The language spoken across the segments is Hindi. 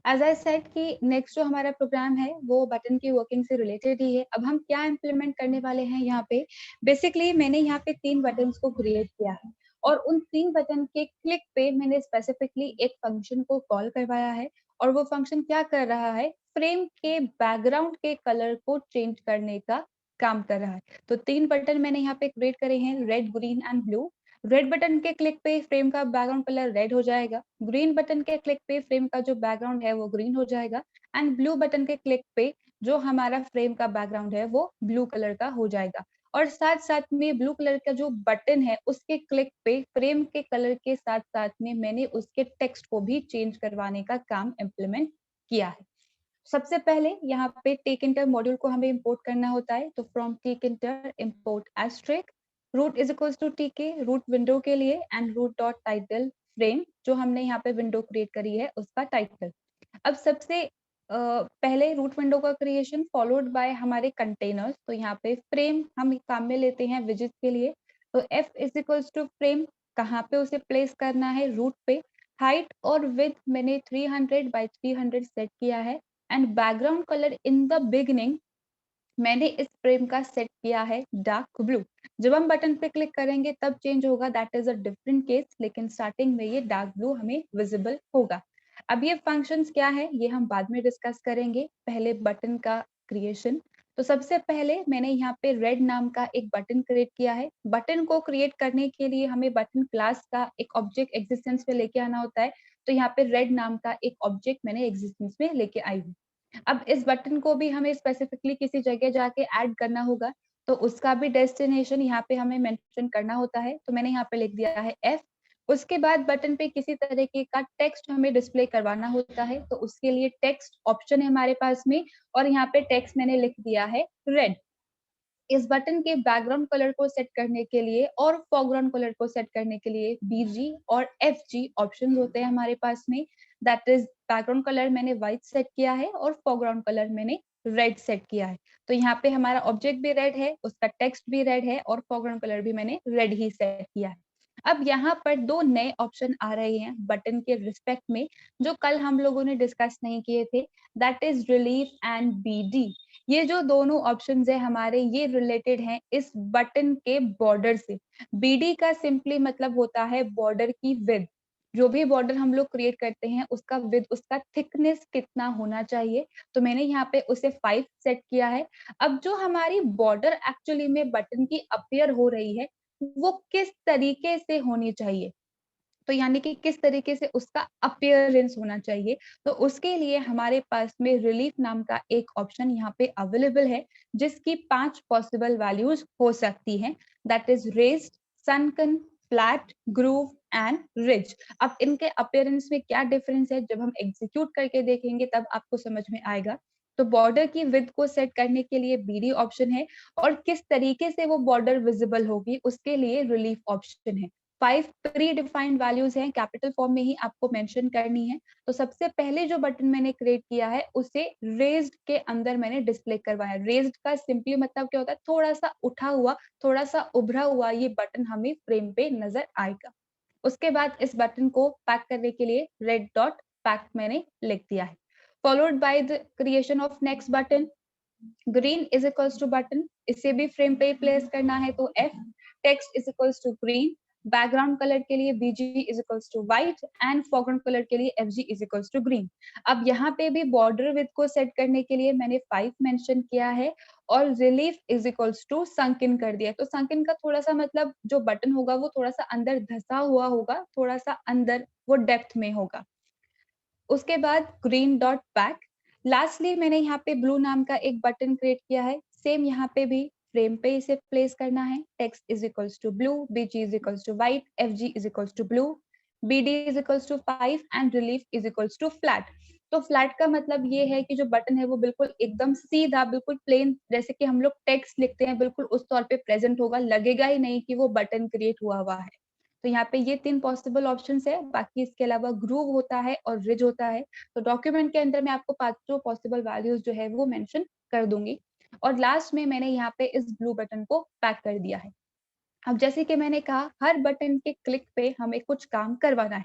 एज़ आई सेड कि नेक्स्ट जो हमारा प्रोग्राम है वो बटन की वर्किंग से रिलेटेड ही है। अब हम क्या इम्प्लीमेंट करने वाले हैं यहाँ पे, बेसिकली मैंने यहाँ पे 3 बटन्स को क्रिएट किया है और उन 3 बटन के क्लिक पे मैंने स्पेसिफिकली एक फंक्शन को कॉल करवाया है और वो फंक्शन क्या कर रहा है, फ्रेम के बैकग्राउंड के कलर को चेंज करने का काम कर रहा है। तो 3 बटन मैंने यहाँ पे क्रिएट करे हैं, red, green and blue. Red button के क्लिक पे फ्रेम का बैकग्राउंड कलर रेड हो जाएगा। ग्रीन बटन के क्लिक पे फ्रेम का जो बैकग्राउंड है वो ग्रीन हो जाएगा एंड ब्लू बटन के क्लिक पे जो हमारा फ्रेम का बैकग्राउंड है वो ब्लू कलर का हो जाएगा। और साथ-साथ में ब्लू कलर का जो बटन है उसके क्लिक पे फ्रेम के कलर के साथ-साथ में मैंने उसके टेक्स्ट को भी चेंज करवाने का काम इम्प्लीमेंट किया है। सबसे पहले यहाँ पे टेक इंटर मॉड्यूल को हमें इंपोर्ट करना होता है, तो from tkinter import asterisk root is equals to TK, root window के लिए and root dot title frame जो हमने यहाँ पे विंडो क्रिएट करी है उसका टाइटल। अब सबसे पहले रूट विंडो का क्रिएशन फॉलोड बाय हमारे कंटेनर्स, तो यहाँ पे फ्रेम हम काम में लेते हैं विजिट के लिए, तो F is equals to frame, कहाँ पे उसे प्लेस करना है, रूट पे। हाइट और विड्थ मैंने 300 बाय 300 सेट किया है and background colour in the beginning मैंने इस फ्रेम का सेट किया है डार्क ब्लू। जब हम बटन पे क्लिक करेंगे तब चेंज होगा, that is a different case, लेकिन स्टार्टिंग में ये डार्क ब्लू हमें विजिबल होगा। अब ये फंक्शंस क्या है ये हम बाद में डिस्कस करेंगे, पहले बटन का क्रिएशन। तो सबसे पहले मैंने यहाँ पे रेड नाम का एक बटन क्रिएट किया है। बटन को क्रिएट करने के लिए हमें बटन क्लास का एक ऑब्जेक्ट एग्जिस्टेंस में लेके आना होता है, तो यहाँ पे रेड नाम का एक ऑब्जेक्ट मैंने एग्जिस्टेंस में लेके आई हूँ। अब इस बटन को भी हमें स्पेसिफिकली किसी जगह जाके ऐड करना होगा, तो उसका भी डेस्टिनेशन यहाँ पे हमें मेंशन करना होता है, तो मैंने यहाँ पे लिख दिया है एफ। उसके बाद बटन पे किसी तरीके का टेक्स्ट हमें डिस्प्ले करवाना होता है, तो उसके लिए टेक्स्ट ऑप्शन है हमारे पास में और यहाँ पे टेक्स्ट मैंने लिख दिया है रेड। इस बटन के बैकग्राउंड कलर को सेट करने के लिए और फोरग्राउंड कलर को सेट करने के लिए बीजी और एफजी ऑप्शंस होते हैं हमारे पास में, दैट इज बैकग्राउंड कलर मैंने व्हाइट सेट किया है और फोरग्राउंड कलर मैंने रेड सेट किया है। तो यहाँ पे हमारा ऑब्जेक्ट भी रेड है, उसका टेक्स्ट भी रेड है और फोरग्राउंड कलर भी मैंने रेड ही सेट किया है। अब यहाँ पर 2 नए ऑप्शन आ रहे हैं बटन के रिस्पेक्ट में जो कल हम लोगों ने डिस्कस नहीं किए थे, that is relief and BD. ये जो दोनों ऑप्शंस है हमारे ये रिलेटेड हैं इस बटन के बॉर्डर से। बीडी का सिंपली मतलब होता है बॉर्डर की विड्थ। जो भी बॉर्डर हम लोग क्रिएट करते हैं उसका विड्थ, उसका थिकनेस कितना होना चाहिए, तो मैंने यहाँ पे उसे 5 सेट किया है। अब जो हमारी बॉर्डर एक्चुअली में बटन की अपीयर हो रही है वो किस तरीके से होनी चाहिए, तो यानी कि किस तरीके से उसका अपीयरेंस होना चाहिए, तो उसके लिए हमारे पास में रिलीफ नाम का एक ऑप्शन यहाँ पे अवेलेबल है जिसकी 5 पॉसिबल वैल्यूज हो सकती हैं, that is raised, सनकन, flat, groove and ridge. अब इनके अपीयरेंस में क्या डिफरेंस है जब हम एग्जीक्यूट करके देखेंगे तब आपको समझ में आएगा। तो बॉर्डर की विड्थ को सेट करने के लिए बीडी ऑप्शन है और किस तरीके से वो बॉर्डर विजिबल होगी उसके लिए रिलीफ ऑप्शन है। 5 प्री डिफाइंड वैल्यूज हैं, कैपिटल फॉर्म में ही आपको मेंशन करनी है। तो सबसे पहले जो बटन मैंने क्रिएट किया है उसे रेज्ड के अंदर मैंने डिस्प्ले करवाया। रेज्ड का सिंपली मतलब क्या होता है, थोड़ा सा उठा हुआ, थोड़ा सा उभरा हुआ ये बटन हमें फ्रेम पे नजर आएगा। उसके बाद इस बटन को पैक करने के लिए रेड डॉट पैक मैंने लिख दिया है, followed by the creation of next button. Green is equals to button, इसे भी फ्रेम पे प्लेस करना है तो F. Text is equals to green, background colour के लिए BG is equals to white and foreground colour के लिए FG is equals to green. अब यहाँ पे भी बॉर्डर विड्थ को सेट करने के लिए मैंने 5 मेंशन किया है और रिलीफ इज इक्वल्स टू संकिन कर दिया। तो संकिन का थोड़ा सा मतलब जो बटन होगा वो थोड़ा सा अंदर धसा हुआ होगा, थोड़ा सा अंदर वो डेप्थ में होगा। उसके बाद ग्रीन डॉट पैक। लास्टली मैंने यहाँ पे ब्लू नाम का एक बटन क्रिएट किया है, सेम यहाँ पे भी फ्रेम पे इसे प्लेस करना है। Text is equals to blue, BG is equals to white, FG is equals to blue, BD is equals to 5 and relief is equals to flat. तो फ्लैट का मतलब ये है कि जो बटन है वो बिल्कुल एकदम सीधा, बिल्कुल प्लेन, जैसे कि हम लोग टेक्स्ट लिखते हैं बिल्कुल उस तौर पे प्रेजेंट होगा, लगेगा ही नहीं कि वो बटन क्रिएट हुआ है। तो यहाँ पे ये 3 पॉसिबल ऑप्शंस है, बाकी इसके अलावा ग्रूव होता है और रिज होता है। तो डॉक्यूमेंट के अंदर मैं आपको 5 पॉसिबल वैल्यूज जो है वो मेंशन कर दूंगी और लास्ट में मैंने यहाँ पे इस ब्लू बटन को पैक कर दिया है। अब जैसे कि मैंने कहा हर बटन के क्लिक पे हमें कुछ काम करवाना है,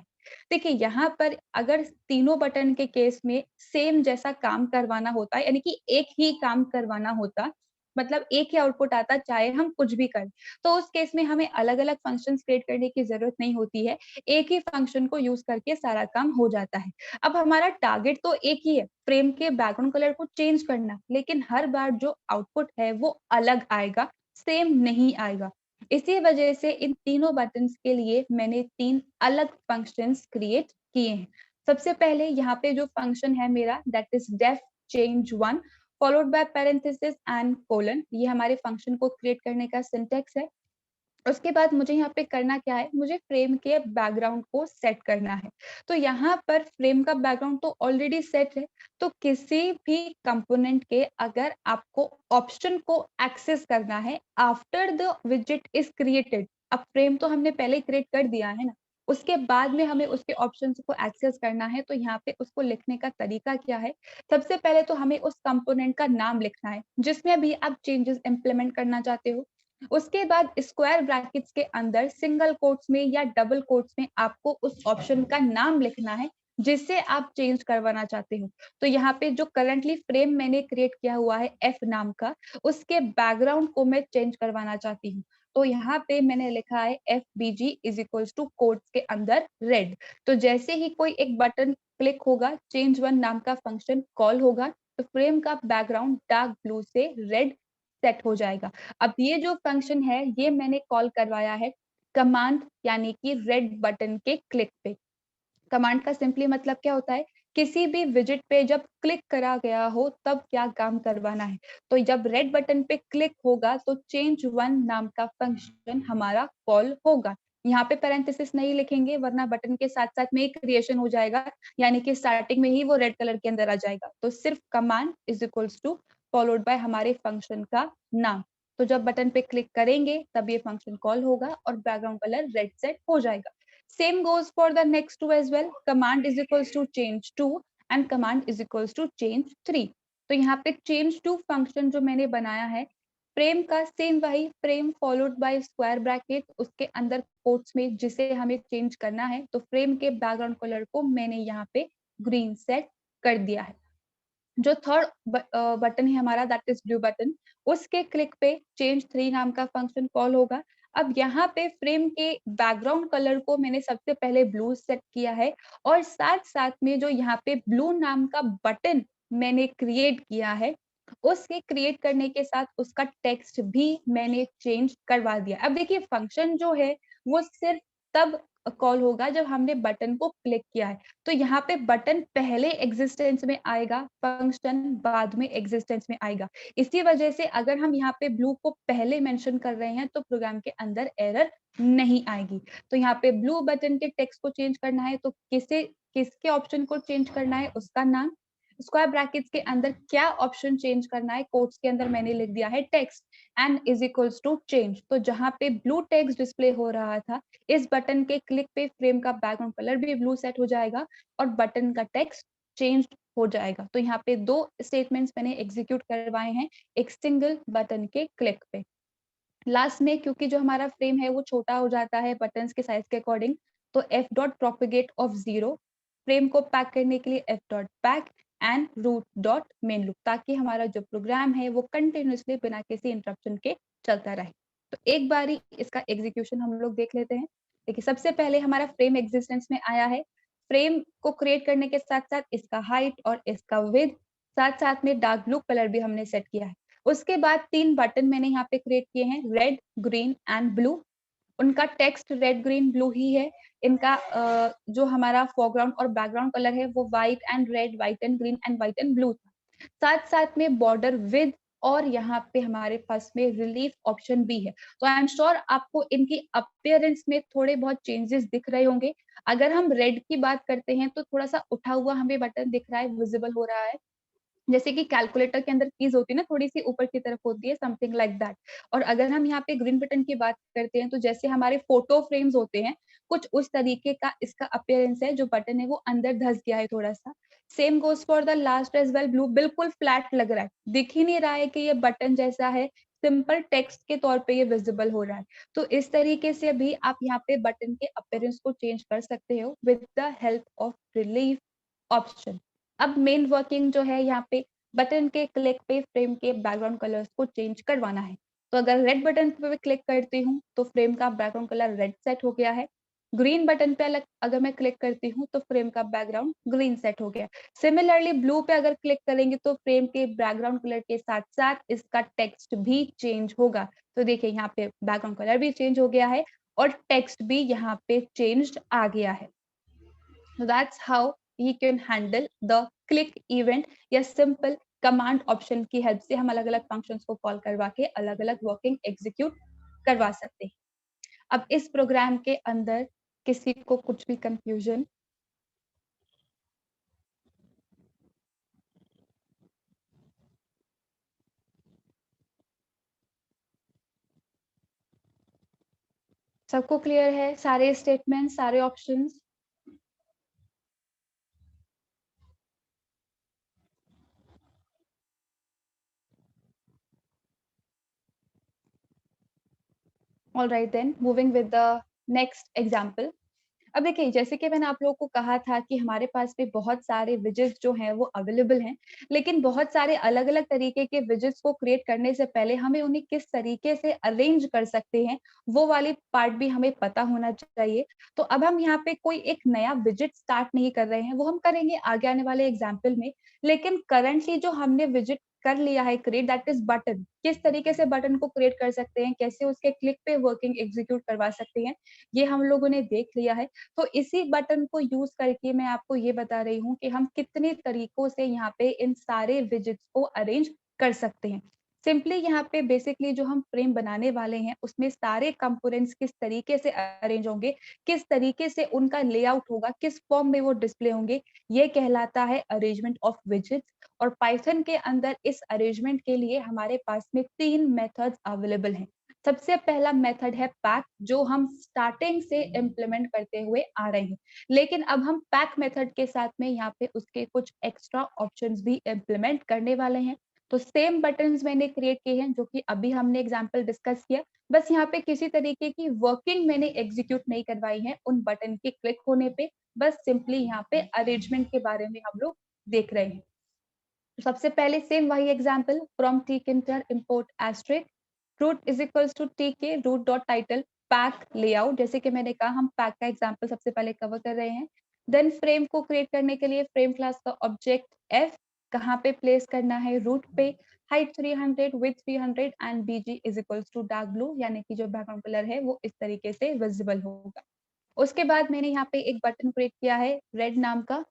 देखिए यहाँ पर अगर तीनों बटन के केस में सेम जैसा काम करवाना होता है, यानी कि एक ही काम करवाना होता, मतलब एक ही आउटपुट आता चाहे हम कुछ भी करें, तो उस केस में हमें अलग-अलग फंक्शंस क्रिएट करने की ज़रूरत नहीं होती है। एक ही फंक्शन को यूज़ करके सारा काम हो जाता है। अब हमारा टारगेट तो एक ही है, फ्रेम के बैकग्राउंड कलर को चेंज करना, लेकिन हर बार जो आउटपुट है वो अलग आएगा, सेम नहीं आएगा। इसी वजह से इन तीनों बटन्स के लिए मैंने 3 अलग फंक्शंस क्रिएट किए हैं। सबसे पहले यहाँ पे जो फंक्शन है मेरा that is def change 1 followed by parenthesis and colon, ये हमारे फंक्शन को क्रिएट करने का सिंटैक्स है। उसके बाद मुझे यहाँ पे करना क्या है, मुझे फ्रेम के बैकग्राउंड को सेट करना है। तो यहाँ पर फ्रेम का बैकग्राउंड तो ऑलरेडी सेट है, तो किसी भी कंपोनेंट के अगर आपको ऑप्शन को एक्सेस करना है आफ्टर द विजेट इज क्रिएटेड, अब फ्रेम तो हमने पहले ही क्रिएट कर दिया है ना, उसके बाद में हमें उसके ऑप्शंस को एक्सेस करना है, तो यहाँ पे उसको लिखने का तरीका क्या है? सबसे पहले तो हमें उस कंपोनेंट का नाम लिखना है, जिसमें भी आप चेंजेस इम्प्लीमेंट करना चाहते हो। उसके बाद स्क्वायर ब्रैकेट्स के अंदर सिंगल कोट्स में या डबल कोट्स में आपको उस ऑप्शन का नाम लिखना है जिसे आप चेंज करवाना चाहते हो। तो यहाँ पे जो करंटली फ्रेम मैंने क्रिएट किया हुआ है एफ नाम का, उसके बैकग्राउंड को मैं चेंज करवाना चाहती हूँ। तो यहाँ पे मैंने लिखा है F B G is equals to quotes के अंदर रेड। तो जैसे ही कोई एक बटन क्लिक होगा, चेंज वन नाम का फंक्शन कॉल होगा, तो फ्रेम का बैकग्राउंड डार्क ब्लू से रेड सेट हो जाएगा। अब ये जो फंक्शन है, ये मैंने कॉल करवाया है कमांड यानी कि रेड बटन के क्लिक पे। कमांड का सिंपली मतलब क्या होता है? किसी भी विजेट पे जब क्लिक करा गया हो तब क्या काम करवाना है। तो जब रेड बटन पे क्लिक होगा तो चेंज वन नाम का फंक्शन हमारा कॉल होगा। यहाँ पे पैरेंथेसिस नहीं लिखेंगे वरना बटन के साथ-साथ में ही क्रिएशन हो जाएगा, यानी कि स्टार्टिंग में ही वो रेड कलर के अंदर आ जाएगा। तो सिर्फ command is equals to followed by हमारे फंक्शन का नाम। तो जब बटन पे क्लिक करेंगे तब ये फंक्शन कॉल होगा और बैकग्राउंड कलर रेड सेट हो जाएगा। Same goes for the next two as well. Command is equals to change 2 and command is equals to change 3. तो यहाँ पे change 2 फंक्शन जो मैंने बनाया है, फ्रेम का सेम वही frame followed by square bracket, उसके अंदर कोट्स में जिसे हमें चेंज करना है, तो फ्रेम के बैकग्राउंड कलर को मैंने यहाँ पे ग्रीन सेट कर दिया है। जो थर्ड बटन है हमारा दैट इज ब्लू बटन, उसके क्लिक पे चेंज 3 नाम का फंक्शन कॉल होगा। अब यहाँ पे फ्रेम के बैकग्राउंड कलर को मैंने सबसे पहले ब्लू सेट किया है और साथ-साथ में जो यहाँ पे ब्लू नाम का बटन मैंने क्रिएट किया है, उसके क्रिएट करने के साथ उसका टेक्स्ट भी मैंने चेंज करवा दिया। अब देखिए फंक्शन जो है वो सिर्फ तब कॉल होगा जब हमने बटन को क्लिक किया है। तो यहाँ पे बटन पहले एग्जिस्टेंस में आएगा, फंक्शन बाद में एग्जिस्टेंस में आएगा। इसी वजह से अगर हम यहाँ पे ब्लू को पहले मेंशन कर रहे हैं तो प्रोग्राम के अंदर एरर नहीं आएगी। तो यहाँ पे ब्लू बटन के टेक्स्ट को चेंज करना है तो किसके ऑप्शन को चेंज करना है उसका नाम, स्क्वायर ब्रैकेट्स के अंदर क्या ऑप्शन चेंज करना है, कोट्स के अंदर मैंने लिख दिया है text and is equals to change. तो जहाँ पे ब्लू टेक्स्ट डिस्प्ले हो रहा था, इस बटन के क्लिक पे फ्रेम का बैकग्राउंड कलर भी ब्लू सेट हो जाएगा और बटन का टेक्स्ट चेंज हो जाएगा। तो यहाँ पे 2 स्टेटमेंट्स मैंने एग्जीक्यूट करवाए हैं एक सिंगल बटन के क्लिक पे। लास्ट में क्योंकि जो हमारा फ्रेम है वो छोटा हो जाता है बटन्स के साइज के अकॉर्डिंग, तो F dot propagate of 0 frame को पैक करने के लिए F dot pack and root dot main loop, ताकि हमारा जो प्रोग्राम है वो कंटिन्यूअसली बिना किसी इंटरप्शन के चलता रहे। तो एक बारी इसका एग्जीक्यूशन हम लोग देख लेते हैं। देखिए सबसे पहले हमारा फ्रेम एग्जिस्टेंस में आया है। फ्रेम को क्रिएट करने के साथ-साथ इसका हाइट और इसका विड्थ, साथ-साथ में डार्क ब्लू कलर भी हमने सेट किया है। उसके बाद 3 बटन मैंने यहाँ पे क्रिएट किए हैं रेड, ग्रीन एंड ब्लू। उनका टेक्स्ट रेड, ग्रीन, ब्लू ही है। इनका जो हमारा फोरग्राउंड और बैकग्राउंड कलर है वो white and red, white and green and white and blue था। साथ-साथ में बॉर्डर विद और यहाँ पे हमारे पास में रिलीफ ऑप्शन भी है। तो आई एम श्योर आपको इनकी अपीयरेंस में थोड़े बहुत चेंजेस दिख रहे होंगे। अगर हम रेड की बात करते हैं तो थोड़ा-सा उठा हुआ हमें बटन दिख रहा है, विजिबल हो रहा है। जैसे कि कैलकुलेटर के अंदर कीज़ होती है ना, थोड़ी-सी ऊपर की तरफ होती है, समथिंग लाइक दैट। और अगर हम यहाँ पे ग्रीन बटन की बात करते हैं, तो जैसे हमारे फ़ोटो फ्रेम्स होते हैं, कुछ उस तरीके का इसका अपीयरेंस है, जो बटन है वो अंदर धँस गया है थोड़ा-सा। Same goes for the last as well, blue बिल्कुल फ्लैट लग रहा है, दिख ही नहीं रहा है कि ये बटन जैसा है, सिंपल टेक्स्ट के तौर पे ये विजिबल हो रहा है। तो इस तरीके से भी आप यहाँ पे बटन के अपीयरेंस को चेंज कर सकते हो with the help of relief option. अब मेन वर्किंग जो है यहाँ पे बटन के क्लिक पे फ्रेम के बैकग्राउंड कलर्स को चेंज करवाना है। तो अगर रेड बटन पे क्लिक करती हूँ तो फ्रेम का बैकग्राउंड कलर रेड सेट हो गया है। ग्रीन बटन पे अगर मैं क्लिक करती हूँ तो फ्रेम का बैकग्राउंड ग्रीन सेट हो गया। सिमिलरली ब्लू पे अगर क्लिक करेंगे तो फ्रेम के बैकग्राउंड कलर के साथ साथ इसका टेक्स्ट भी चेंज होगा। तो देखिए यहाँ पे बैकग्राउंड कलर भी चेंज हो गया है और टेक्स्ट भी यहाँ पे चेंज्ड आ गया है। So that's how he can handle the click event या simple कमांड ऑप्शन की हेल्प से हम अलग अलग फंक्शंस को कॉल करवा के अलग अलग वर्किंग एग्जीक्यूट करवा सकते हैं। अब इस प्रोग्राम के अंदर किसी को कुछ भी कंफ्यूजन? सबको क्लियर है सारे स्टेटमेंट, सारे options? All right then moving with the next example. अब देखिए जैसे कि मैंने आप लोगों को कहा था कि हमारे पास भी बहुत सारे विजेट्स जो हैं वो अवेलेबल हैं, लेकिन बहुत सारे अलग-अलग तरीके के विजेट्स को क्रिएट करने से पहले हमें उन्हें किस तरीके से अरेंज कर सकते हैं, वो वाली पार्ट भी हमें पता होना चाहिए। तो अब हम यहाँ पे कोई एक नया विजेट स्टार्ट नहीं कर रहे हैं, वो हम करेंगे आगे आने वाले एग्जाम्पल में। लेकिन करंटली जो हमने विजेट कर लिया है क्रिएट दैट इज बटन, किस तरीके से बटन को क्रिएट कर सकते हैं, कैसे उसके क्लिक पे वर्किंग एग्जीक्यूट करवा सकते हैं, ये हम लोगों ने देख लिया है। तो इसी बटन को यूज करके मैं आपको ये बता रही हूँ कि हम कितने तरीकों से यहाँ पे इन सारे विजेट्स को अरेंज कर सकते हैं। सिंपली यहाँ पे बेसिकली जो हम फ्रेम बनाने वाले हैं उसमें सारे कंपोनेंट्स किस तरीके से अरेंज होंगे, किस तरीके से उनका लेआउट होगा, किस फॉर्म में वो डिस्प्ले होंगे, ये कहलाता है अरेंजमेंट ऑफ विजेट्स। और पाइथन के अंदर इस अरेंजमेंट के लिए हमारे पास में 3 मेथड्स अवेलेबल हैं। सबसे पहला मेथड है पैक, जो हम स्टार्टिंग से इम्प्लीमेंट करते हुए आ रहे हैं। लेकिन अब हम पैक मेथड के साथ में यहाँ पे उसके कुछ एक्स्ट्रा ऑप्शंस भी इम्प्लीमेंट करने वाले हैं। तो सेम बटन्स मैंने क्रिएट किए हैं जो कि अभी हमने एग्जांपल डिस्कस किया। बस यहाँ पे किसी तरीके की वर्किंग मैंने एग्जीक्यूट नहीं करवाई है उन बटन के क्लिक होने पे, बस सिंपली यहाँ पे अरेंजमेंट के बारे में हम लोग देख रहे हैं। तो सबसे पहले सेम वही example from tkinter import asterisk root is equals to tk root dot title pack layout। जैसे कि मैंने कहा हम पैक का एग्जांपल सबसे पहले कवर कर रहे हैं। देन फ्रेम को क्रिएट करने के लिए फ्रेम क्लास का ऑब्जेक्ट f कहाँ पे प्लेस करना है, रूट पे, height 300 width 300 and bg is equals to dark blue, यानी कि जो बैकग्राउंड कलर है वो इस तरीके से विजिबल होगा। उसके बाद मैंने यहाँ पे एक बटन क्रिएट किया है रेड नाम का,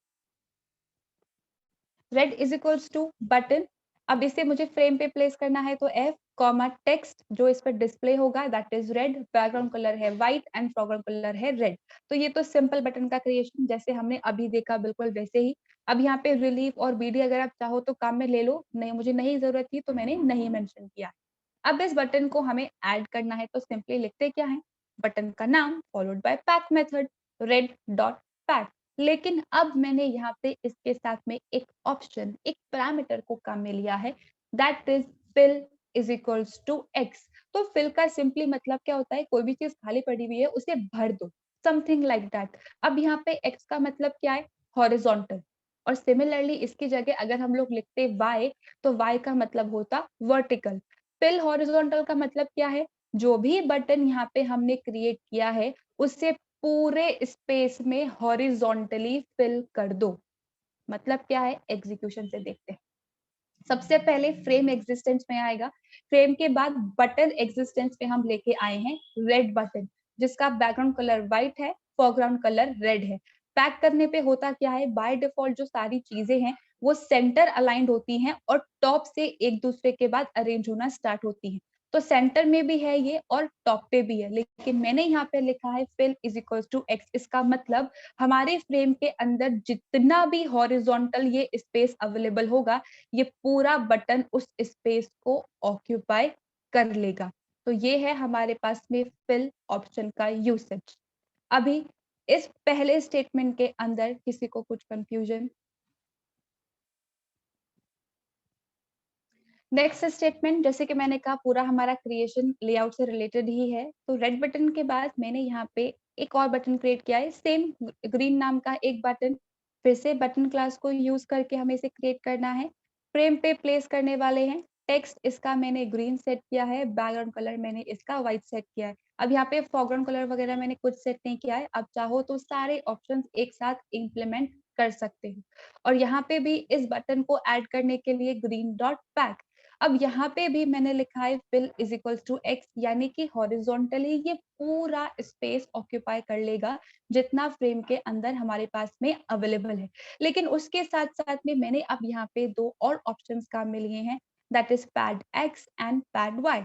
red is equals to button. अब इसे मुझे फ्रेम पे प्लेस करना है तो एफ कॉमा टेक्स्ट जो इस पर डिस्प्ले होगा that is red, background colour है व्हाइट एंड फोरग्राउंड कलर है रेड। तो ये तो सिंपल बटन का क्रिएशन जैसे हमने अभी देखा बिल्कुल वैसे ही। अब यहाँ पे रिलीफ और बीडी अगर आप चाहो तो काम में ले लो, नहीं मुझे नहीं जरूरत थी तो मैंने नहीं मेंशन किया। अब इस बटन को हमें ऐड करना है तो सिंपली लिखते क्या है, बटन का नाम followed by pack method red dot pack. लेकिन अब मैंने यहाँ पे इसके साथ में एक ऑप्शन, एक पैरामीटर को काम में लिया है that is fill is equals to X. तो फिल का सिंपली मतलब क्या होता है, कोई भी चीज खाली पड़ी हुई है उसे भर दो, समथिंग लाइक दैट। अब यहाँ पे एक्स का मतलब क्या है, हॉरिजॉन्टल। और सिमिलरली इसकी जगह अगर हम लोग लिखते वाई तो वाई का मतलब होता वर्टिकल। फिल हॉरिजॉन्टल का मतलब क्या है, जो भी बटन यहाँ पे हमने क्रिएट किया है उससे पूरे स्पेस में हॉरिजॉन्टली फिल कर दो। मतलब क्या है, एग्जीक्यूशन से देखते हैं। सबसे पहले फ्रेम एग्जिस्टेंस में आएगा, फ्रेम के बाद बटन एग्जिस्टेंस में हम लेके आए हैं रेड बटन, जिसका बैकग्राउंड कलर व्हाइट है, फोरग्राउंड कलर रेड है। पैक करने पे होता क्या है, बाय डिफॉल्ट जो सारी चीजें हैं वो सेंटर अलाइंड होती हैं और टॉप से एक दूसरे के बाद अरेंज होना स्टार्ट होती हैं। तो सेंटर में भी है ये और टॉप पे भी है, लेकिन मैंने यहाँ पे लिखा है fill is equal to X. इसका मतलब हमारे फ्रेम के अंदर जितना भी हॉरिजॉन्टल ये स्पेस अवेलेबल होगा ये पूरा बटन उस स्पेस को ऑक्यूपाई कर लेगा। तो ये है हमारे पास में फिल ऑप्शन का यूसेज। अभी इस पहले स्टेटमेंट के अंदर किसी को कुछ कंफ्यूजन? नेक्स्ट स्टेटमेंट, जैसे कि मैंने कहा, पूरा हमारा क्रिएशन लेआउट से रिलेटेड ही है। तो रेड बटन के बाद मैंने यहाँ पे एक और बटन क्रिएट किया है, सेम ग्रीन नाम का एक बटन। फिर से बटन क्लास को यूज करके हमें इसे क्रिएट करना है। फ्रेम पे प्लेस करने वाले हैं। टेक्स्ट इसका मैंने ग्रीन सेट किया है, बैकग्राउंड कलर मैंने इसका व्हाइट सेट किया है। अब यहाँ पे फोरग्राउंड कलर वगैरह मैंने कुछ सेट नहीं किया है। अब चाहो तो सारे ऑप्शंस एक साथ इम्प्लीमेंट कर सकते हो। और यहाँ पे भी इस बटन को ऐड करने के लिए ग्रीन डॉट पैक। अब यहाँ पे भी मैंने लिखा है fill is equals to x, यानी कि हॉरिजॉन्टली ये पूरा स्पेस ऑक्यूपाई कर लेगा जितना फ्रेम के अंदर हमारे पास में अवेलेबल है। लेकिन उसके साथ साथ में मैंने अब यहाँ पे दो और ऑप्शंस काम में लिए हैं, that is pad x and pad y।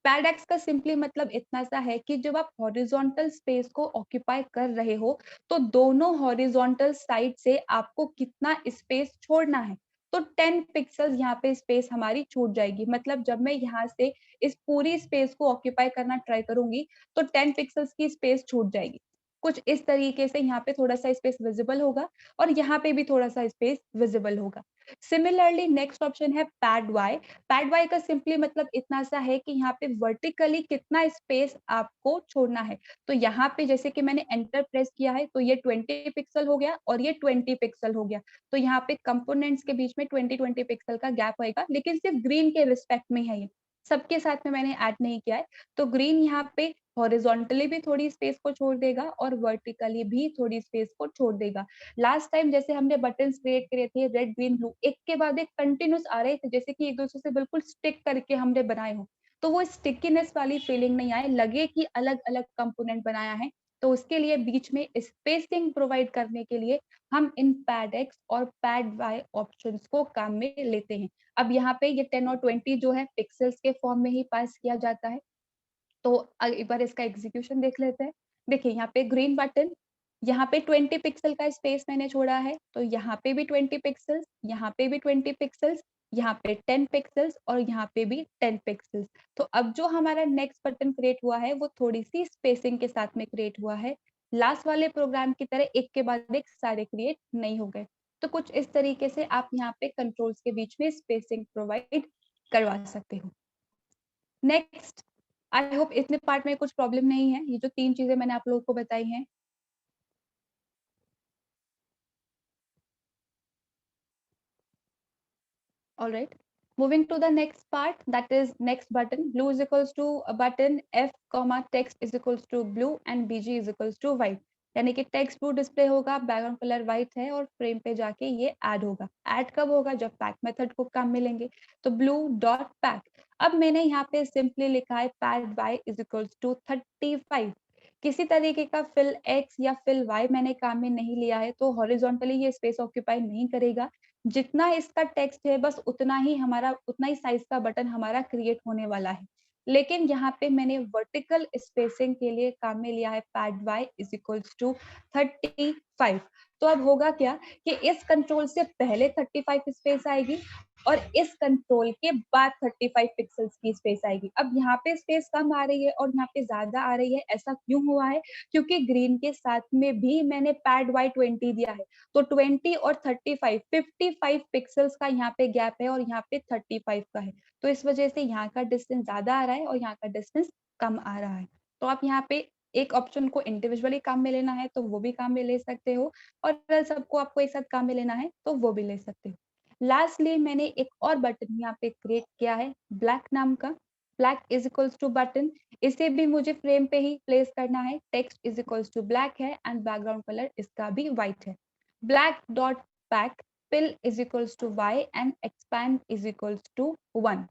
Pad x का सिंपली मतलब इतना सा है कि जब आप हॉरिजॉन्टल स्पेस को ऑक्यूपाई कर रहे हो तो दोनों हॉरिजॉन्टल साइड से आपको कितना स्पेस छोड़ना है। तो 10 पिक्सेल्स यहाँ पे स्पेस हमारी छूट जाएगी। मतलब जब मैं यहाँ से इस पूरी स्पेस को ऑक्यूपाई करना ट्राई करूंगी तो 10 पिक्सेल्स की स्पेस छूट जाएगी। कुछ इस तरीके से यहाँ पे थोड़ा सा स्पेस विजिबल होगा और यहाँ पे भी थोड़ा सा स्पेस विजिबल होगा। सिमिलरली नेक्स्ट ऑप्शन है पैड वाई। पैड वाई का सिंपली मतलब इतना सा है कि यहाँ पे वर्टिकली कितना स्पेस आपको छोड़ना है। तो यहाँ पे जैसे कि मैंने एंटर प्रेस किया है तो ये 20 पिक्सल हो गया और ये 20 पिक्सल हो गया। तो यहाँ पे कंपोनेंट्स के बीच में 20-20 पिक्सल का गैप होएगा, लेकिन सिर्फ ग्रीन के रिस्पेक्ट में है ये, सबके साथ में मैंने ऐड नहीं किया है। तो ग्रीन यहाँ पे हॉरिजॉन्टली भी थोड़ी स्पेस को छोड़ देगा और वर्टिकली भी थोड़ी स्पेस को छोड़ देगा। लास्ट टाइम जैसे हमने बटन्स क्रिएट करे थे रेड ग्रीन ब्लू, एक के बाद एक कंटिन्यूस आ रहे थे, जैसे कि एक दूसरे से बिल्कुल स्टिक करके हमने बनाए हो, तो वो स्टिकीनेस वाली फीलिंग नहीं आए, लगे कि अलग अलग कंपोनेंट बनाया है। तो उसके लिए बीच में स्पेसिंग प्रोवाइड करने के लिए हम इन पैड एक्स और पैड वाई ऑप्शंस को काम में लेते हैं। अब यहाँ पे ये 10 और 20 जो है पिक्सेल्स के फॉर्म में ही पास किया जाता है। तो एक बार इसका एग्जीक्यूशन देख लेते हैं। देखिए यहाँ पे ग्रीन बटन, यहाँ पे 20 पिक्सल का स्पेस मैंने छोड़ा है, तो यहाँ पे भी 20 पिक्सल्स, यहाँ पे भी 20 पिक्सल्स, यहाँ पे 10 पिक्सल्स और यहाँ पे भी 10 पिक्सल्स। तो अब जो हमारा नेक्स्ट बटन क्रिएट हुआ है वो थोड़ी सी स्पेसिंग के साथ में क्रिएट हुआ है। लास्ट वाले प्रोग्राम की तरह एक के बाद एक सारे क्रिएट नहीं हो गए। तो कुछ इस तरीके से आप यहाँ पे कंट्रोल्स के बीच में स्पेसिंग प्रोवाइड करवा सकते हो। नेक्स्ट, आई होप इतने पार्ट में कुछ प्रॉब्लम नहीं है। ये जो 3 चीजें मैंने आप लोगों को बताई हैं। All right. Moving to the next part, that is next button. Blue is equals to a button F, comma text is equals to blue and BG is equals to white. यानी कि टेक्स्ट ब्लू डिस्प्ले होगा, बैकग्राउंड कलर व्हाइट है और फ्रेम पे जाके ये ऐड होगा। ऐड कब होगा? जब पैक मेथड को काम मिलेंगे। तो ब्लू डॉट पैक। अब मैंने यहाँ पे सिंपली लिखा है pad Y is equals to 35। किसी तरीके का फिल एक्स या फिल वाई मैंने काम में नहीं लिया है, तो हॉरिजॉन्टली ये स्पेस ऑक्यूपाई नहीं करेगा। जितना इसका टेक्स्ट है बस उतना ही हमारा, उतना ही साइज का बटन हमारा क्रिएट होने वाला है। लेकिन यहाँ पे मैंने वर्टिकल स्पेसिंग के लिए काम में लिया है pad Y is equals to 35। तो अब होगा क्या कि इस कंट्रोल से पहले 35 स्पेस आएगी और इस कंट्रोल के बाद 35 पिक्सल्स की स्पेस आएगी। अब यहाँ पे स्पेस कम आ रही है और यहाँ पे ज्यादा आ रही है, ऐसा क्यों हुआ है? क्योंकि ग्रीन के साथ में भी मैंने पैड वाई 20 दिया है। तो 20 और 35, 55 पिक्सल्स का यहाँ पे गैप है और यहाँ पे 35 का है। तो इस वजह से यहाँ का डिस्टेंस ज्यादा आ रहा है और यहाँ का डिस्टेंस कम आ रहा है। तो आप यहाँ पे एक ऑप्शन को इंडिविजुअली काम में लेना है तो वो भी काम में ले सकते हो, और अगर सबको आपको एक साथ काम में लेना है तो वो भी ले सकते हो। लास्टली मैंने एक और बटन यहाँ पे क्रिएट किया है ब्लैक नाम का। Black is equals to button, इसे भी मुझे फ्रेम पे ही प्लेस करना है। Text is equals to black है एंड बैकग्राउंड कलर इसका भी व्हाइट है। black dot pack fill is equals to y and expand is equals to 1।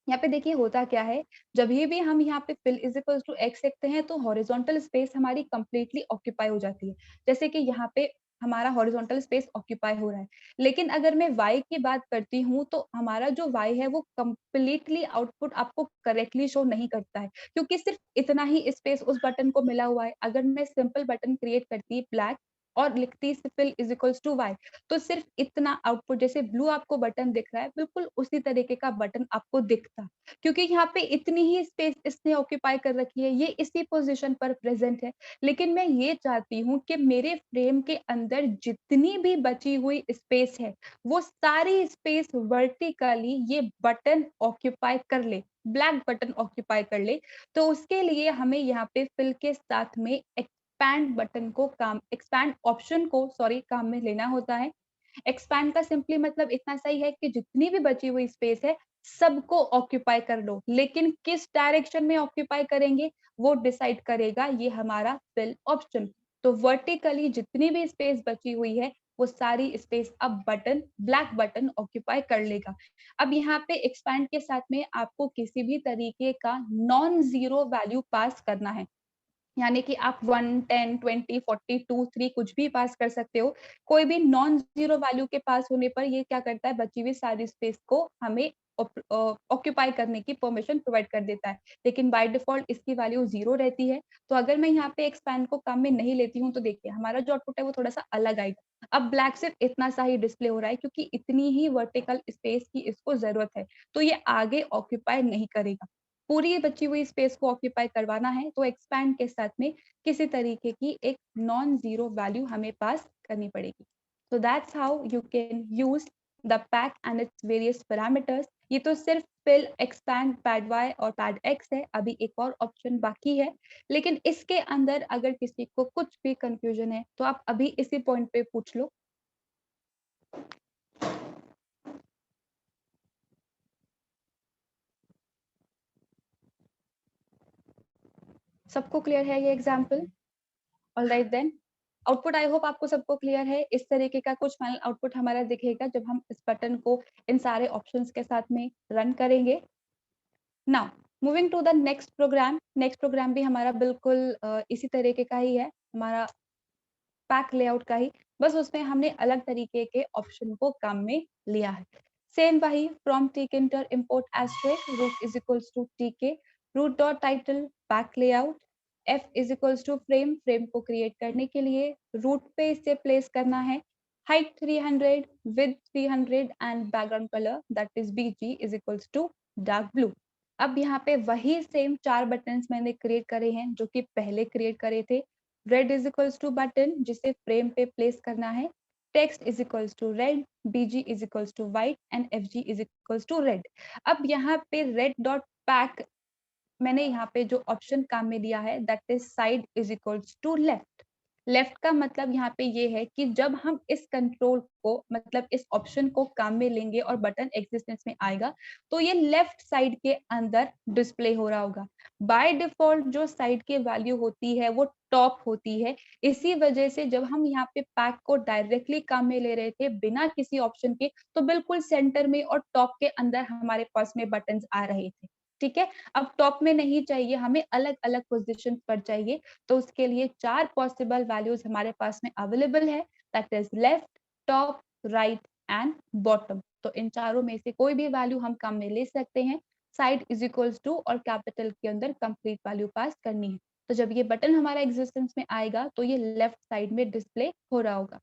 यहाँ पे देखिए होता क्या है, जब भी हम यहाँ पे fill is equals to x लिखते हैं तो हॉरिजॉन्टल स्पेस हमारी कंप्लीटली ऑक्यूपाई हो जाती है। जैसे कि यहाँ पे हमारा हॉरिजॉन्टल स्पेस ऑक्यूपाई हो रहा है। लेकिन अगर मैं y की बात करती हूँ तो हमारा जो y है वो कंप्लीटली आउटपुट आपको करेक्टली शो नहीं करता है, क्योंकि सिर्फ इतना ही स्पेस उस बटन को मिला हुआ है। अगर मैं सिंपल बटन क्रिएट करती ब्लैक और लिखती fill is equals to Y, तो सिर्फ इतना आउटपुट, जैसे ब्लू आपको बटन दिख रहा है बिल्कुल उसी तरीके का बटन आपको दिखता, क्योंकि यहाँ पे इतनी ही स्पेस इसने ऑक्यूपाई कर रखी है, ये इसी पोजीशन पर प्रेजेंट है। लेकिन मैं ये चाहती हूँ कि मेरे फ्रेम के अंदर जितनी भी बची हुई स्पेस है वो सारी स्पेस वर्टिकली ये बटन ऑक्यूपाई कर ले, ब्लैक बटन ऑक्यूपाई कर ले। तो उसके लिए हमें यहाँ पे फिल के साथ में एक्सपैंड बटन को काम, एक्सपैंड ऑप्शन को सॉरी काम में लेना होता है। एक्सपैंड का सिंपली मतलब इतना सही है कि जितनी भी बची हुई स्पेस है सबको ऑक्यूपाई कर लो, लेकिन किस डायरेक्शन में ऑक्यूपाई करेंगे वो डिसाइड करेगा ये हमारा फिल ऑप्शन। तो वर्टिकली जितनी भी स्पेस बची हुई है वो सारी स्पेस अब बटन, ब्लैक बटन ऑक्यूपाई कर लेगा। अब यहाँ पे एक्सपैंड के साथ में आपको किसी भी तरीके का नॉन जीरो वैल्यू पास करना है, यानी कि आप 1, 10, 20, 40, 2, 3 कुछ भी पास कर सकते हो। कोई भी नॉन जीरो वैल्यू के पास होने पर ये क्या करता है, बची हुई सारी स्पेस को हमें ऑक्यूपाई करने की परमिशन प्रोवाइड कर देता है। लेकिन बाय डिफॉल्ट इसकी वैल्यू 0 रहती है। तो अगर मैं यहाँ पे एक्सपैंड को काम में नहीं लेती हूँ तो देखिए हमारा जो आउटपुट है वो थोड़ा-सा अलग आएगा। अब ब्लैक सिर्फ इतना सा ही डिस्प्ले हो रहा है क्योंकि इतनी ही वर्टिकल स्पेस की इसको ज़रूरत है। तो ये आगे ऑक्यूपाई नहीं करेगा। पूरी बची हुई स्पेस को ऑक्यूपाई करवाना है तो एक्सपैंड के साथ में किसी तरीके की एक नॉन जीरो वैल्यू हमें पास करनी पड़ेगी। So that's how you can use the pack and its various parameters. ये तो सिर्फ fill, expand, pad y और pad x है, अभी एक और ऑप्शन बाकी है, लेकिन इसके अंदर अगर किसी को कुछ भी कंफ्यूजन है तो आप अभी इसी पॉइंट पे पूछ लो। सबको क्लियर है ये example? All right then, output I hope आपको सबको क्लियर है। इस तरीके का कुछ फाइनल आउटपुट हमारा दिखेगा जब हम इस बटन को इन सारे ऑप्शंस के साथ में रन करेंगे। Now moving to the next program, next program भी हमारा बिल्कुल इसी तरीके का ही है, हमारा पैक लेआउट का ही, बस उसमें हमने अलग तरीके के ऑप्शन को काम में लिया है। सेम वही from tkinter import asterisk root is equals to tk root dot title pack layout f is equals to frame, frame को क्रिएट करने के लिए रूट पे इसे प्लेस करना है, height 300, width 300 and background colour that is bg is equals to dark blue. अब यहाँ पे वही सेम 4 बटन्स मैंने क्रिएट करे हैं जो कि पहले क्रिएट करे थे। Red is equals to button जिसे फ्रेम पे प्लेस करना है, text is equals to red, BG is equals to white and FG is equals to red. अब यहाँ पे रेड डॉट पैक मैंने यहाँ पे जो ऑप्शन काम में लिया है that is side is equals to left. Left का मतलब यहाँ पे ये है कि जब हम इस कंट्रोल को मतलब इस ऑप्शन को काम में लेंगे और बटन एग्जिस्टेंस में आएगा तो ये लेफ्ट साइड के अंदर डिस्प्ले हो रहा होगा। बाय डिफॉल्ट जो साइड की वैल्यू होती है वो टॉप होती है, इसी वजह से जब हम यहाँ पे पैक को डायरेक्टली काम में ले रहे थे बिना किसी ऑप्शन के तो बिल्कुल सेंटर में और टॉप के अंदर हमारे पास में बटन आ रहे थे। ठीक है, अब टॉप में नहीं चाहिए हमें, अलग अलग पोजिशन पर चाहिए, तो उसके लिए 4 पॉसिबल वैल्यूज हमारे पास में अवेलेबल है that is left, top, right and bottom. तो इन चारों में से कोई भी वैल्यू हम काम में ले सकते हैं। साइड इज इक्वल्स टू और कैपिटल के अंदर कंप्लीट वैल्यू पास करनी है। तो जब ये बटन हमारा एग्जिस्टेंस में आएगा तो ये लेफ्ट साइड में डिस्प्ले हो रहा होगा।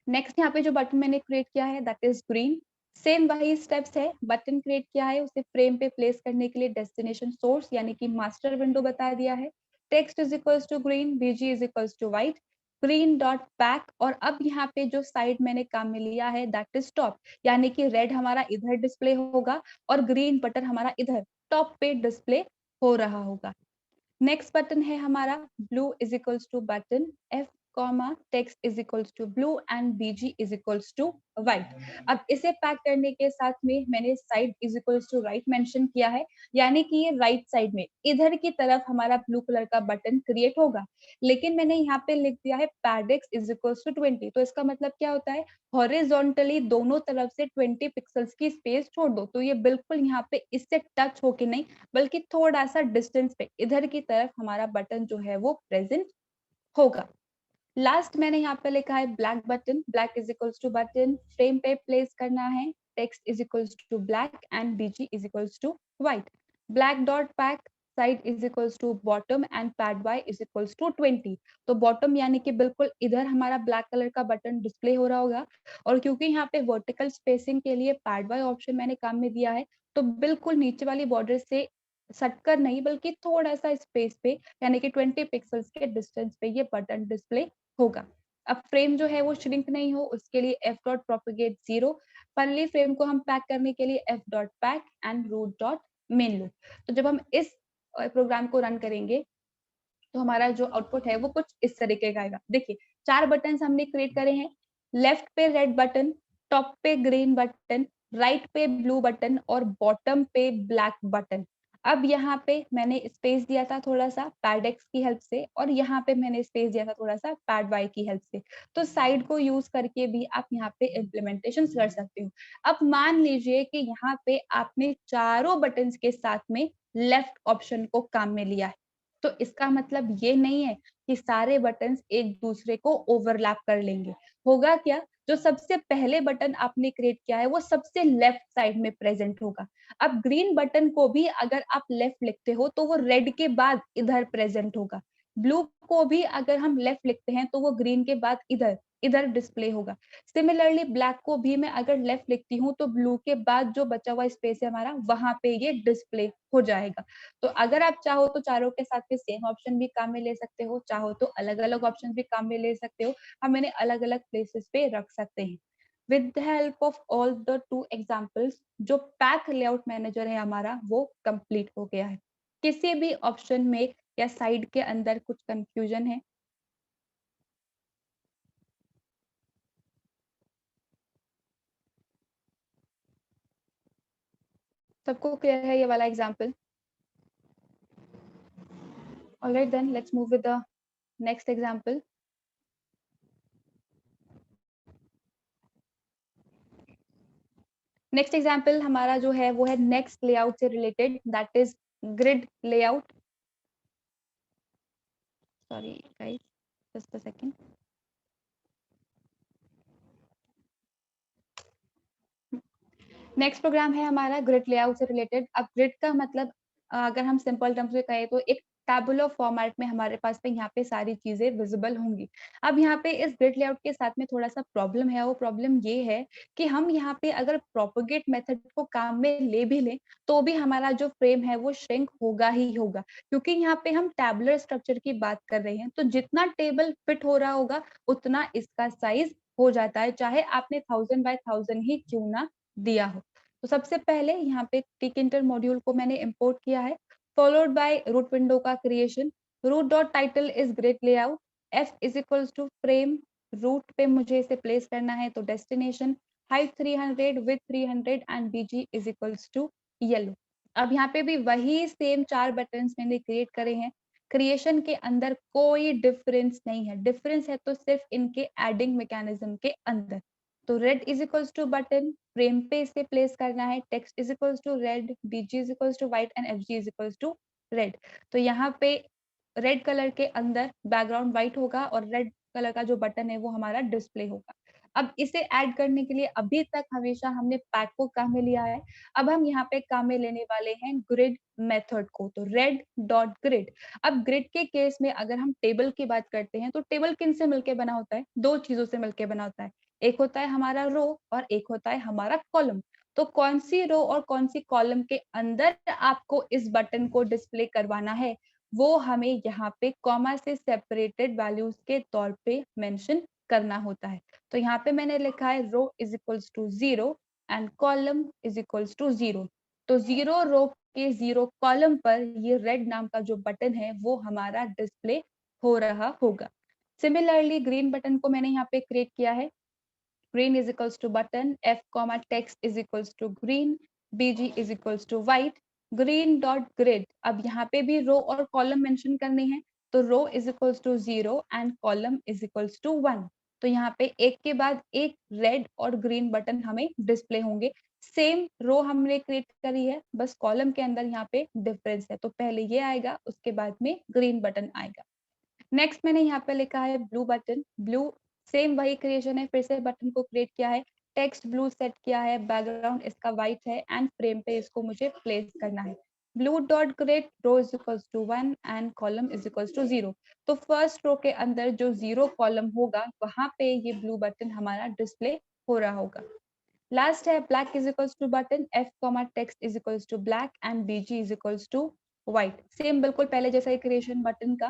नेक्स्ट यहाँ पे जो बटन मैंने क्रिएट किया है दैट इज ग्रीन। सेम वही स्टेप्स है, बटन क्रिएट किया है उसे फ्रेम पे प्लेस करने के लिए डेस्टिनेशन सोर्स यानी कि मास्टर विंडो बता दिया है, text is equals to green, BG is equals to white, green dot pack. और अब यहाँ पे जो साइड मैंने काम में लिया है दैट इज टॉप, यानी कि रेड हमारा इधर डिस्प्ले होगा और ग्रीन बटन हमारा इधर टॉप पे डिस्प्ले हो रहा होगा। नेक्स्ट बटन है हमारा blue is equals to button F comma text is equals to blue and BG is equals to white. अब इसे पैक करने के साथ में मैंने side is equals to right mention किया है, यानी कि ये राइट साइड में इधर की तरफ हमारा ब्लू कलर का बटन क्रिएट होगा। लेकिन मैंने यहाँ पे लिख दिया है पैडेक्स इज इक्वल्स टू 20, तो इसका मतलब क्या होता है, हॉरिजॉन्टली दोनों तरफ से 20 पिक्सल्स की स्पेस छोड़ दो। तो ये बिल्कुल यहाँ पे इससे टच होके नहीं बल्कि थोड़ा सा डिस्टेंस पे इधर की तरफ हमारा बटन जो है वो प्रेजेंट होगा। लास्ट मैंने यहाँ पे लिखा है black button, black is equals to button frame पे प्लेस करना है, text is equals to black and BG is equals to white. Black dot pack side is equals to bottom and pad Y is equals to 20। तो बॉटम यानी कि बिल्कुल इधर हमारा ब्लैक कलर का बटन डिस्प्ले हो रहा होगा, और क्योंकि यहाँ पे वर्टिकल स्पेसिंग के लिए पैड वाई ऑप्शन मैंने काम में दिया है, तो बिल्कुल नीचे वाली बॉर्डर से सटकर नहीं बल्कि थोड़ा सा स्पेस पे यानी कि 20 पिक्सल्स के डिस्टेंस पे ये बटन डिस्प्ले होगा। अब फ्रेम जो है वो श्रिंक नहीं हो उसके लिए F dot propagate 0। Finally frame को हम पैक करने के लिए F dot pack and root dot main loop. तो जब हम इस प्रोग्राम को रन करेंगे तो हमारा जो आउटपुट है वो कुछ इस तरीके का आएगा। देखिए 4 बटन हमने क्रिएट करे हैं। लेफ्ट पे रेड बटन, टॉप पे ग्रीन बटन, राइट पे ब्लू बटन और बॉटम पे ब्लैक बटन। अब यहाँ पे मैंने स्पेस दिया था थोड़ा सा पैड एक्स की हेल्प से, और यहाँ पे मैंने स्पेस दिया था थोड़ा सा पैड वाई की हेल्प से। तो साइड को यूज करके भी आप यहाँ पे इम्प्लीमेंटेशन कर सकते हो। अब मान लीजिए कि यहाँ पे आपने चारों बटन के साथ में लेफ्ट ऑप्शन को काम में लिया है, तो इसका मतलब ये नहीं है कि सारे बटन्स एक दूसरे को ओवरलैप कर लेंगे। होगा क्या, जो सबसे पहले बटन आपने क्रिएट किया है वो सबसे लेफ्ट साइड में प्रेजेंट होगा। अब ग्रीन बटन को भी अगर आप लेफ्ट लिखते हो तो वो रेड के बाद इधर प्रेजेंट होगा। ब्लू को भी अगर हम लेफ्ट लिखते हैं तो वो ग्रीन के बाद इधर इधर डिस्प्ले होगा। सिमिलरली ब्लैक को भी मैं अगर लेफ्ट लिखती हूँ तो ब्लू के बाद जो बचा हुआ स्पेस है हमारा वहां पे ये डिस्प्ले हो जाएगा। तो अगर आप चाहो तो चारों के साथ में सेम ऑप्शन भी काम में ले सकते हो, चाहो तो अलग अलग ऑप्शन भी काम में ले सकते हो। हम इन्हें अलग अलग प्लेसेस पे रख सकते हैं। With the help of all the 2 examples, जो पैक लेआउट मैनेजर है हमारा वो कंप्लीट हो गया है। किसी भी ऑप्शन में या साइड के अंदर कुछ कंफ्यूजन है? सबको क्लियर है ये वाला example? All right then let's move with the next example. Next example हमारा जो है वो है नेक्स्ट लेआउट से related, that is grid layout. Sorry guys, just a second. Next program है हमारा ग्रिड लेआउट से रिलेटेड। अब ग्रिड का मतलब अगर हम सिंपल टर्म्स में कहें तो एक टैबुलर फॉर्मेट में हमारे पास पे यहाँ पे सारी चीजें विजिबल होंगी। अब यहाँ पे इस ग्रिड लेआउट के साथ में थोड़ा सा प्रॉब्लम है। वो प्रॉब्लम ये है कि हम यहाँ पे अगर प्रोपोगेट मेथड को काम में ले भी लें तो भी हमारा जो फ्रेम है वो श्रिंक होगा ही होगा, क्योंकि यहाँ पे हम टैबुलर स्ट्रक्चर की बात कर रहे हैं। तो जितना टेबल फिट हो रहा होगा उतना इसका साइज हो जाता है, चाहे आपने 1000 बाय 1000 ही क्यों ना दिया हो। तो सबसे पहले यहाँ पे टिक इंटर मॉड्यूल को मैंने इंपोर्ट किया है, फॉलोड बाय रूट विंडो का creation. Root dot title is grid layout, f is equals to frame, root पे मुझे इसे प्लेस करना है तो destination, height 300, width 300 and BG is equals to yellow. अब यहाँ पे भी वही सेम 4 बटन्स मैंने क्रिएट करे हैं। क्रिएशन के अंदर कोई डिफरेंस नहीं है, डिफरेंस है तो सिर्फ इनके एडिंग मैकेनिज्म के अंदर। तो red is equals to button, frame पे इसे प्लेस करना है, text is equals to red, BG is equals to white and FG is equals to red. तो यहाँ पे रेड कलर के अंदर बैकग्राउंड व्हाइट होगा और रेड कलर का जो बटन है वो हमारा डिस्प्ले होगा। अब इसे ऐड करने के लिए अभी तक हमेशा हमने पैक को काम में लिया है, अब हम यहाँ पे काम में लेने वाले हैं ग्रिड मेथड को। तो रेड डॉट ग्रिड। अब ग्रिड के केस में अगर हम टेबल की बात करते हैं तो टेबल किन से मिलके बना होता है? 2 चीजों से मिलके बना होता है, एक होता है हमारा रो और एक होता है हमारा कॉलम। तो कौन सी रो और कौन सी कॉलम के अंदर आपको इस बटन को डिस्प्ले करवाना है वो हमें यहाँ पे कॉमा से सेपरेटेड वैल्यूज के तौर पे मेंशन करना होता है। तो यहाँ पे मैंने लिखा है row is equals to 0 and column is equals to 0। तो 0 रो के 0 कॉलम पर ये रेड नाम का जो बटन है वो हमारा डिस्प्ले हो रहा होगा। सिमिलरली ग्रीन बटन को मैंने यहाँ पे क्रिएट किया है, green is equals to button, f comma text is equals to green, bg is equals to white, green dot grid। अब यहाँ पे भी रो और कॉलम मेंशन करने हैं, तो रो is equals to 0 and column is equals to 1। तो यहाँ पे एक के बाद एक रेड और ग्रीन बटन हमें डिस्प्ले होंगे। सेम रो हमने क्रिएट करी है, बस कॉलम के अंदर यहाँ पे डिफरेंस है, तो पहले ये आएगा उसके बाद में ग्रीन बटन आएगा। नेक्स्ट मैंने यहाँ पे लिखा है ब्लू बटन। ब्लू सेम वही क्रिएशन है, फिर से बटन को क्रिएट किया है, टेक्स्ट ब्लू सेट किया है, बैकग्राउंड इसका व्हाइट है एंड फ्रेम पे इसको मुझे प्लेस करना है। Blue dot grid row is equals to 1 and column is equals to 0। तो फर्स्ट रो के अंदर जो 0 कॉलम होगा वहां पे ये ब्लू बटन हमारा डिस्प्ले हो रहा होगा। लास्ट है black is equals to button F comma text is equals to black and BG is equals to white. Same बिल्कुल पहले जैसा ही क्रिएशन बटन का।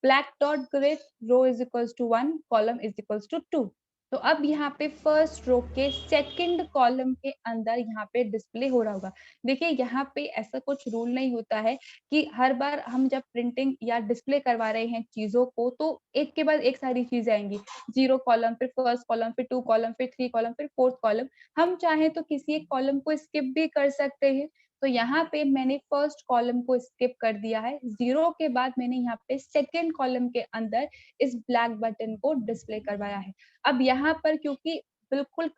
Black dot grid row is equals to 1 column is equals to 2। तो अब यहाँ पे फर्स्ट रो के सेकंड कॉलम के अंदर यहाँ पे डिस्प्ले हो रहा होगा। देखिए यहाँ पे ऐसा कुछ रूल नहीं होता है कि हर बार हम जब प्रिंटिंग या डिस्प्ले करवा रहे हैं चीजों को तो एक के बाद एक सारी चीजें आएंगी, 0 कॉलम, फिर फर्स्ट कॉलम, फिर 2 कॉलम, फिर 3 कॉलम, फिर 4th कॉलम। हम चाहें तो किसी एक कॉलम को स्किप भी कर सकते हैं। तो यहाँ पे मैंने फर्स्ट कॉलम को स्किप कर दिया है, 0 के बाद मैंने यहाँ पे सेकेंड कॉलम के अंदर इस ब्लैक बटन को डिस्प्ले करवाया है। अब यहाँ पर क्योंकि बिल्कुल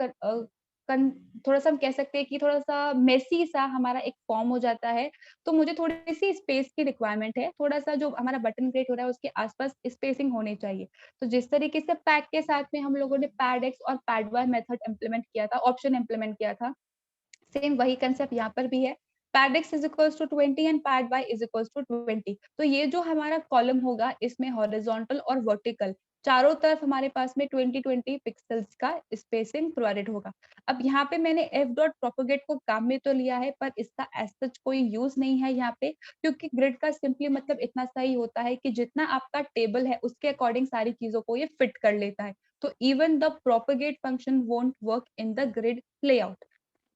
थोड़ा सा हम कह सकते हैं कि थोड़ा सा मेसी सा हमारा एक फॉर्म हो जाता है, तो मुझे थोड़ी सी स्पेस की रिक्वायरमेंट है, थोड़ा सा जो हमारा बटन क्रिएट हो रहा है उसके आसपास स्पेसिंग होनी चाहिए। तो जिस तरीके से पैक के साथ में हम लोगों ने पैड एक्स और पैड वाई मेथड इम्प्लीमेंट किया था, ऑप्शन इम्प्लीमेंट किया था, सेम वही कंसेप्ट यहाँ पर भी है। Pad x is equals to 20 and pad Y is equals to 20। तो ये जो हमारा कॉलम होगा इसमें हॉरिजॉन्टल और वर्टिकल चारों तरफ हमारे पास में 20-20 पिक्सल्स का स्पेसिंग प्रोवाइडेड होगा। अब यहाँ पे मैंने एफ डॉट प्रोपोगेट को काम में तो लिया है पर इसका एज सच कोई यूज नहीं है यहाँ पे, क्योंकि ग्रिड का सिंपली मतलब इतना सही होता है कि जितना आपका टेबल है उसके अकॉर्डिंग सारी चीजों को ये फिट कर लेता है। तो even the propagate function won't work in the grid layout.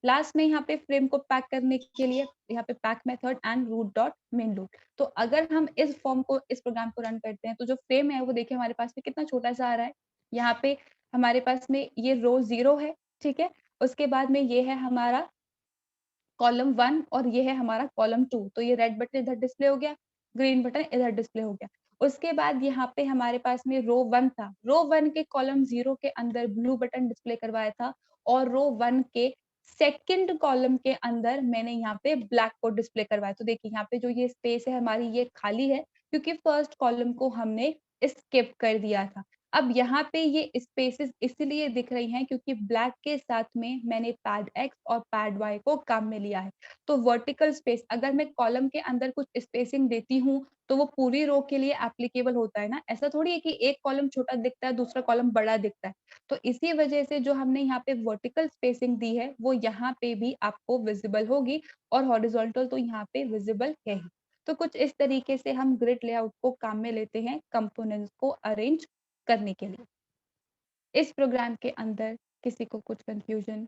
Last में यहाँ पे फ्रेम को पैक करने के लिए यहाँ पे pack method and root dot main loop. तो अगर हम इस फॉर्म को, इस प्रोग्राम को रन करते हैं तो जो फ्रेम है वो देखिए हमारे पास में कितना छोटा सा आ रहा है। यहाँ पे हमारे पास में ये रो 0 है, ठीक है। उसके बाद में ये है हमारा कॉलम 1 और ये है हमारा कॉलम 2। तो ये रेड बटन इधर डिस्प्ले हो गया, ग्रीन बटन इधर डिस्प्ले हो गया। उसके बाद यहाँ पे हमारे पास में रो 1 था, रो 1 के कॉलम 0 के अंदर ब्लू बटन डिस्प्ले करवाया था और रो 1 के सेकंड कॉलम के अंदर मैंने यहाँ पे ब्लैक को डिस्प्ले करवाया। तो देखिए यहाँ पे जो ये स्पेस है हमारी ये खाली है क्योंकि फर्स्ट कॉलम को हमने स्किप कर दिया था। अब यहाँ पे ये स्पेसेस इसलिए दिख रही हैं क्योंकि ब्लैक के साथ में मैंने पैड एक्स और पैड वाई को काम में लिया है। तो वर्टिकल स्पेस अगर मैं कॉलम के अंदर कुछ स्पेसिंग देती हूँ तो वो पूरी रो के लिए एप्लीकेबल होता है ना, ऐसा थोड़ी है कि एक कॉलम छोटा दिखता है दूसरा कॉलम बड़ा दिखता है। तो इसी वजह से जो हमने यहाँ पे वर्टिकल स्पेसिंग दी है वो यहाँ पे भी आपको विजिबल होगी और हॉरिजॉन्टल तो यहाँ पे विजिबल है ही। तो कुछ इस तरीके से हम ग्रिड लेआउट को काम में लेते हैं कंपोनेंट्स को अरेंज करने के लिए। इस प्रोग्राम के अंदर किसी को कुछ confusion?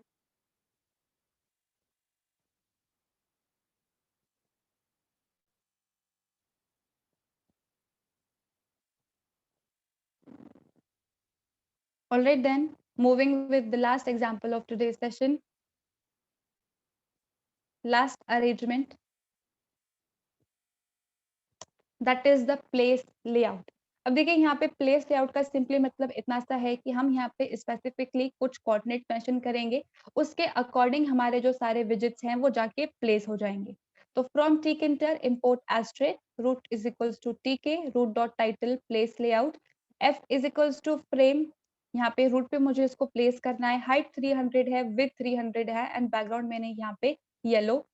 Alright then, moving with the last example of today's session, last arrangement, that is the place layout. अब देखिए यहाँ पे प्लेस लेआउट का सिंपली मतलब इतना सा है कि हम यहाँ पे स्पेसिफिकली कुछ कोऑर्डिनेट मेंशन करेंगे, उसके अकॉर्डिंग हमारे जो सारे विजिट्स हैं वो जाके प्लेस हो जाएंगे। तो from tkinter import asterisk root is equals to tk root dot title place layout f is equals to frame। यहाँ पे रूट पे मुझे इसको प्लेस करना है, हाइट 300 है, विड्थ 300 है एंड बैकग्राउंड मैंने यहाँ पे येलो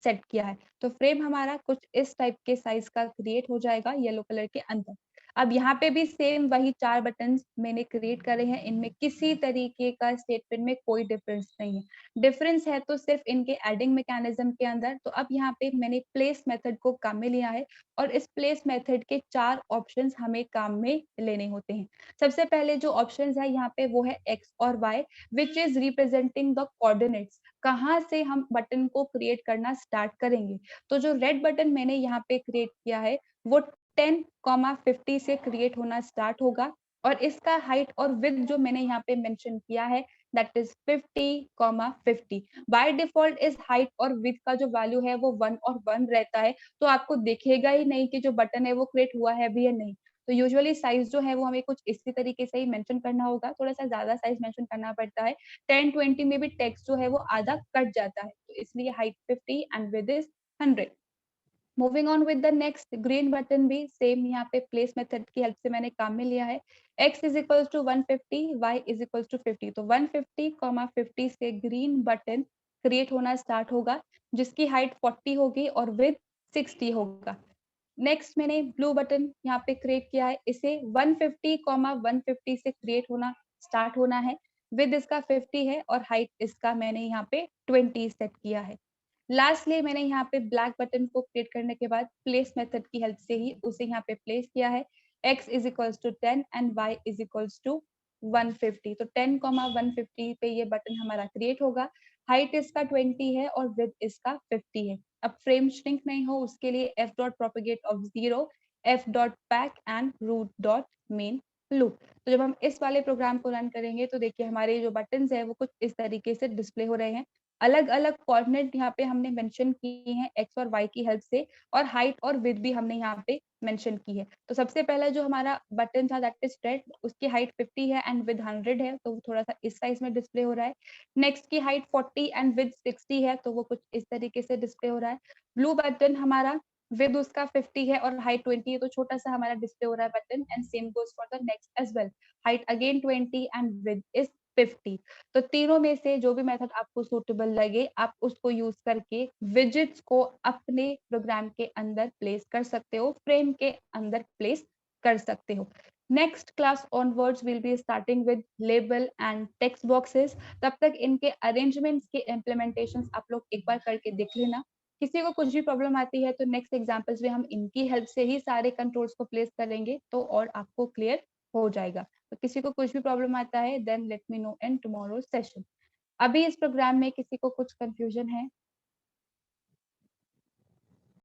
सेट किया है। तो फ्रेम हमारा कुछ इस टाइप के साइज का क्रिएट हो जाएगा येलो कलर के अंदर। अब यहाँ पे भी सेम वही 4 बटन्स मैंने क्रिएट करे हैं, इनमें किसी तरीके का स्टेटमेंट में कोई डिफरेंस नहीं है। डिफरेंस है तो सिर्फ इनके एडिंग मैकेनिज्म के अंदर। तो अब यहाँ पे मैंने प्लेस मेथड को काम में लिया है और इस प्लेस मेथड के 4 ऑप्शंस हमें काम में लेने होते हैं। सबसे पहले जो ऑप्शंस है यहाँ पे वो है एक्स और y which is representing the coordinates, कहाँ से हम बटन को क्रिएट करना स्टार्ट करेंगे। तो जो रेड बटन मैंने यहाँ पे क्रिएट किया है वो 10,50 से क्रिएट होना स्टार्ट होगा और इसका हाइट और विड्थ जो मैंने यहाँ पे मेंशन किया है दैट इज 50,50। बाय डिफॉल्ट इस हाइट और विड्थ का जो वैल्यू है वो 1 और 1 रहता है, तो आपको दिखेगा ही नहीं कि जो बटन है वो क्रिएट हुआ है भी या नहीं। तो यूजुअली साइज जो है वो हमें कुछ इसी तरीके से ही मेंशन करना होगा, थोड़ा सा ज्यादा साइज मेंशन करना पड़ता है। 10-20 में भी टेक्स्ट जो है वो आधा कट जाता है, तो इसलिए height 50 and width is 100। Moving on with the next, green button भी सेम यहाँ पे प्लेस मेथड की हेल्प से मैंने काम में लिया है। x is equals to 150, y is equals to 50। तो 150, 50 से ग्रीन बटन क्रिएट होना स्टार्ट होगा जिसकी हाइट 40 होगी और विड्थ 60 होगा। नेक्स्ट मैंने ब्लू बटन यहाँ पे क्रिएट किया है, इसे 150, 150 से क्रिएट होना स्टार्ट होना है। विड्थ इसका 50 है और हाइट इसका मैंने यहाँ पे 20 सेट किया है। लास्टली मैंने यहाँ पे ब्लैक बटन को क्रिएट करने के बाद प्लेस मेथड की हेल्प से ही उसे यहाँ पे प्लेस किया है। x is equals to 10 and y is equals to 150। तो 10, 150 पे ये बटन हमारा क्रिएट होगा। हाइट इसका 20 है और विड्थ इसका 50 है। अब फ्रेम श्रिंक नहीं हो उसके लिए f dot propagate of 0, f dot pack and root dot main loop. तो जब हम इस वाले प्रोग्राम को रन करेंगे तो देखिए हमारे जो बटन्स है वो कुछ इस तरीके से डिस्प्ले हो रहे हैं। अलग-अलग कोऑर्डिनेट यहाँ पे हमने मेंशन किए हैं एक्स और वाई की हेल्प से, और हाइट और विड्थ भी हमने यहाँ पे मेंशन की है। तो सबसे पहला जो हमारा बटन था दैट इज रेड, उसकी हाइट 50 है एंड विड्थ 100 है, तो वो थोड़ा-सा इस साइज में डिस्प्ले हो रहा है। नेक्स्ट की हाइट 40 एंड विड्थ 60 है, तो वो कुछ इस तरीके से डिस्प्ले हो रहा है। ब्लू बटन हमारा विड्थ उसका 50 है और हाइट 20 है, तो छोटा-सा हमारा डिस्प्ले हो रहा है button, and same goes for the next as well. Height again 20 and width is 50। तो तीनों में से जो भी मेथड आपको सूटेबल लगे, आप उसको यूज़ करके विजेट्स को अपने प्रोग्राम के अंदर प्लेस कर सकते हो, फ्रेम के अंदर प्लेस कर सकते हो। Next class onwards will be starting with label and text boxes. तब तक इनके अरेंजमेंट्स के इम्प्लीमेंटेशंस आप लोग एक बार करके देख लेना। किसी को कुछ भी प्रॉब्लम आती है तो नेक्स्ट एग्जांपल्स में हम इनकी हेल्प से ही सारे कंट्रोल्स को प्लेस करेंगे, तो और आपको क्लियर हो जाएगा। तो किसी को कुछ भी प्रॉब्लम आता है then let me know in tomorrow's session. अभी इस प्रोग्राम में किसी को कुछ कंफ्यूजन है?